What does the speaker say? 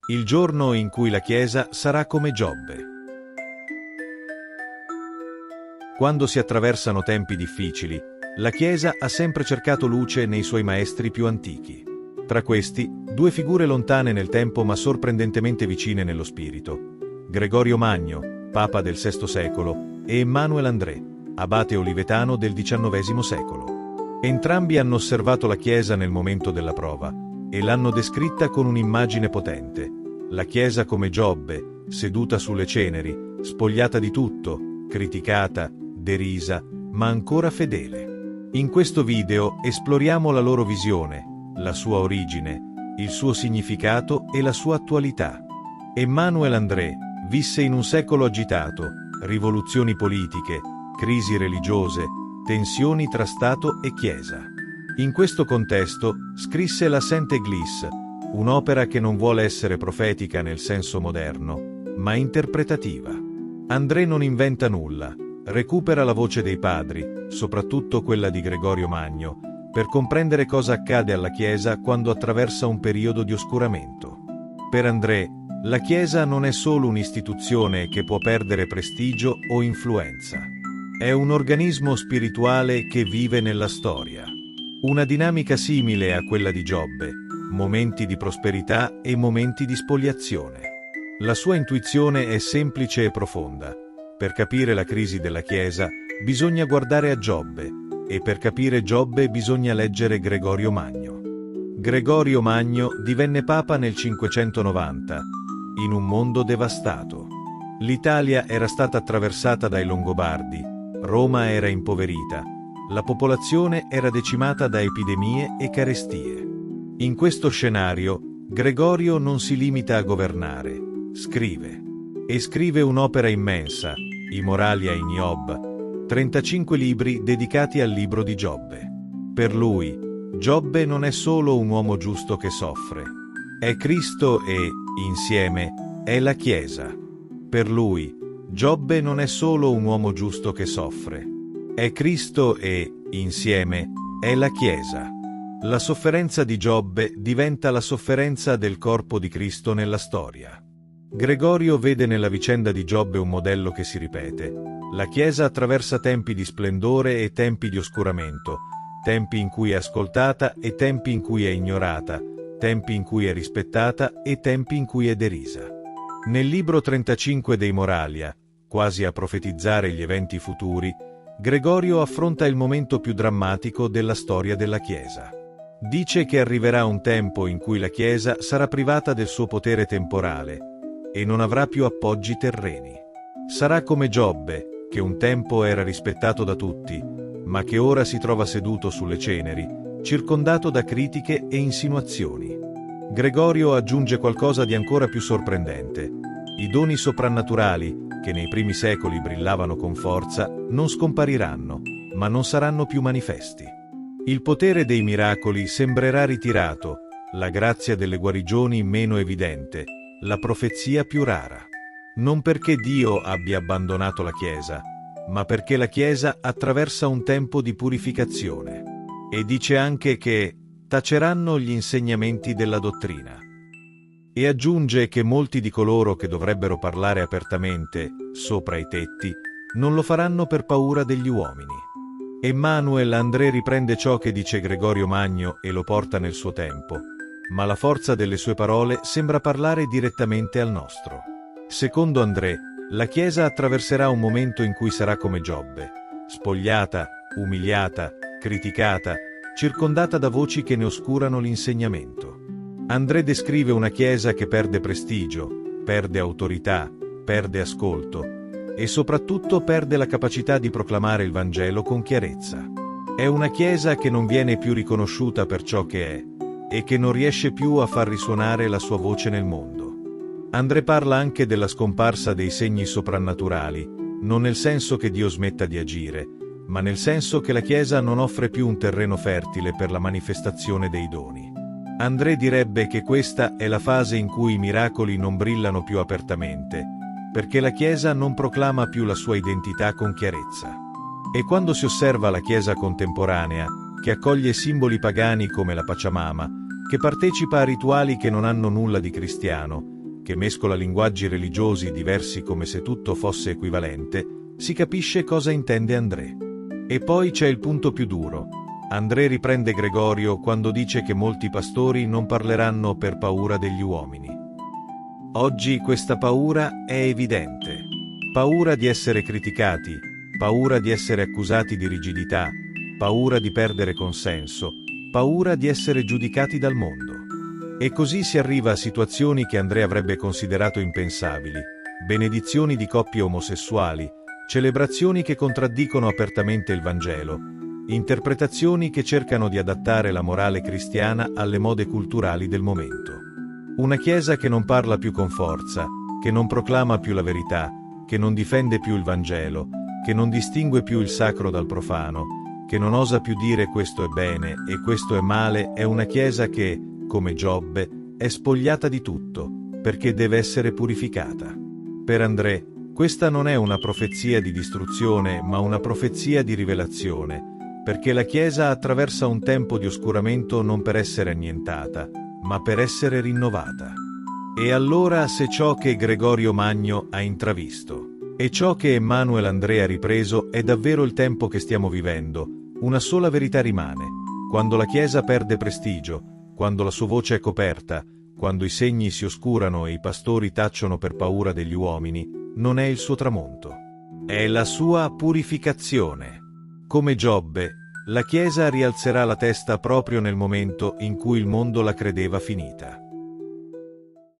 Il giorno in cui la Chiesa sarà come Giobbe. Quando si attraversano tempi difficili, la Chiesa ha sempre cercato luce nei suoi maestri più antichi. Tra questi, due figure lontane nel tempo ma sorprendentemente vicine nello spirito: Gregorio Magno, Papa del VI secolo, e Emmanuel André, abate olivetano del XIX secolo. Entrambi hanno osservato la Chiesa nel momento della prova e l'hanno descritta con un'immagine potente: la Chiesa come Giobbe, seduta sulle ceneri, spogliata di tutto, criticata, derisa, ma ancora fedele. In questo video esploriamo la loro visione, la sua origine, il suo significato e la sua attualità. Emmanuel André visse in un secolo agitato: rivoluzioni politiche, crisi religiose, tensioni tra Stato e Chiesa. In questo contesto scrisse la Sainte Église, un'opera che non vuole essere profetica nel senso moderno, ma interpretativa. André non inventa nulla, recupera la voce dei padri, soprattutto quella di Gregorio Magno, per comprendere cosa accade alla Chiesa quando attraversa un periodo di oscuramento. Per André, la Chiesa non è solo un'istituzione che può perdere prestigio o influenza. È un organismo spirituale che vive nella storia. Una dinamica simile a quella di Giobbe, momenti di prosperità e momenti di spoliazione. La sua intuizione è semplice e profonda. Per capire la crisi della Chiesa bisogna guardare a Giobbe, e per capire Giobbe bisogna leggere Gregorio Magno. Gregorio Magno divenne Papa nel 590, in un mondo devastato. L'Italia era stata attraversata dai Longobardi, Roma era impoverita, la popolazione era decimata da epidemie e carestie. In questo scenario, Gregorio non si limita a governare, scrive. E scrive un'opera immensa, I Moralia in Iob, 35 libri dedicati al libro di Giobbe. Per lui, Giobbe non è solo un uomo giusto che soffre. È Cristo e, insieme, è la Chiesa. Per lui, Giobbe non è solo un uomo giusto che soffre. È Cristo e, insieme, è la Chiesa. La sofferenza di Giobbe diventa la sofferenza del corpo di Cristo nella storia. Gregorio vede nella vicenda di Giobbe un modello che si ripete. La Chiesa attraversa tempi di splendore e tempi di oscuramento, tempi in cui è ascoltata e tempi in cui è ignorata, tempi in cui è rispettata e tempi in cui è derisa. Nel libro 35 dei Moralia, quasi a profetizzare gli eventi futuri, Gregorio affronta il momento più drammatico della storia della Chiesa. Dice che arriverà un tempo in cui la Chiesa sarà privata del suo potere temporale e non avrà più appoggi terreni. Sarà come Giobbe, che un tempo era rispettato da tutti, ma che ora si trova seduto sulle ceneri, circondato da critiche e insinuazioni. Gregorio aggiunge qualcosa di ancora più sorprendente: i doni soprannaturali, che nei primi secoli brillavano con forza, non scompariranno, ma non saranno più manifesti. Il potere dei miracoli sembrerà ritirato, la grazia delle guarigioni meno evidente, la profezia più rara. Non perché Dio abbia abbandonato la Chiesa, ma perché la Chiesa attraversa un tempo di purificazione. E dice anche che taceranno gli insegnamenti della dottrina. E aggiunge che molti di coloro che dovrebbero parlare apertamente, sopra i tetti, non lo faranno per paura degli uomini. Emmanuel André riprende ciò che dice Gregorio Magno e lo porta nel suo tempo, ma la forza delle sue parole sembra parlare direttamente al nostro. Secondo André, la Chiesa attraverserà un momento in cui sarà come Giobbe, spogliata, umiliata, criticata, circondata da voci che ne oscurano l'insegnamento. André descrive una Chiesa che perde prestigio, perde autorità, perde ascolto e soprattutto perde la capacità di proclamare il Vangelo con chiarezza. È una Chiesa che non viene più riconosciuta per ciò che è e che non riesce più a far risuonare la sua voce nel mondo. André parla anche della scomparsa dei segni soprannaturali, non nel senso che Dio smetta di agire, ma nel senso che la Chiesa non offre più un terreno fertile per la manifestazione dei doni. André direbbe che questa è la fase in cui i miracoli non brillano più apertamente, perché la Chiesa non proclama più la sua identità con chiarezza. E quando si osserva la Chiesa contemporanea, che accoglie simboli pagani come la Pachamama, che partecipa a rituali che non hanno nulla di cristiano, che mescola linguaggi religiosi diversi come se tutto fosse equivalente, si capisce cosa intende André. E poi c'è il punto più duro. André riprende Gregorio quando dice che molti pastori non parleranno per paura degli uomini. Oggi questa paura è evidente. Paura di essere criticati, paura di essere accusati di rigidità, paura di perdere consenso, paura di essere giudicati dal mondo. E così si arriva a situazioni che André avrebbe considerato impensabili: benedizioni di coppie omosessuali, celebrazioni che contraddicono apertamente il Vangelo, interpretazioni che cercano di adattare la morale cristiana alle mode culturali del momento. Una Chiesa che non parla più con forza, che non proclama più la verità, che non difende più il Vangelo, che non distingue più il sacro dal profano, che non osa più dire questo è bene e questo è male, è una Chiesa che, come Giobbe, è spogliata di tutto, perché deve essere purificata. Per André, questa non è una profezia di distruzione, ma una profezia di rivelazione, perché la Chiesa attraversa un tempo di oscuramento non per essere annientata, ma per essere rinnovata. E allora, se ciò che Gregorio Magno ha intravisto e ciò che Emmanuel André ha ripreso è davvero il tempo che stiamo vivendo, una sola verità rimane: quando la Chiesa perde prestigio, quando la sua voce è coperta, quando i segni si oscurano e i pastori tacciono per paura degli uomini, non è il suo tramonto, è la sua purificazione. Come Giobbe, la Chiesa rialzerà la testa proprio nel momento in cui il mondo la credeva finita.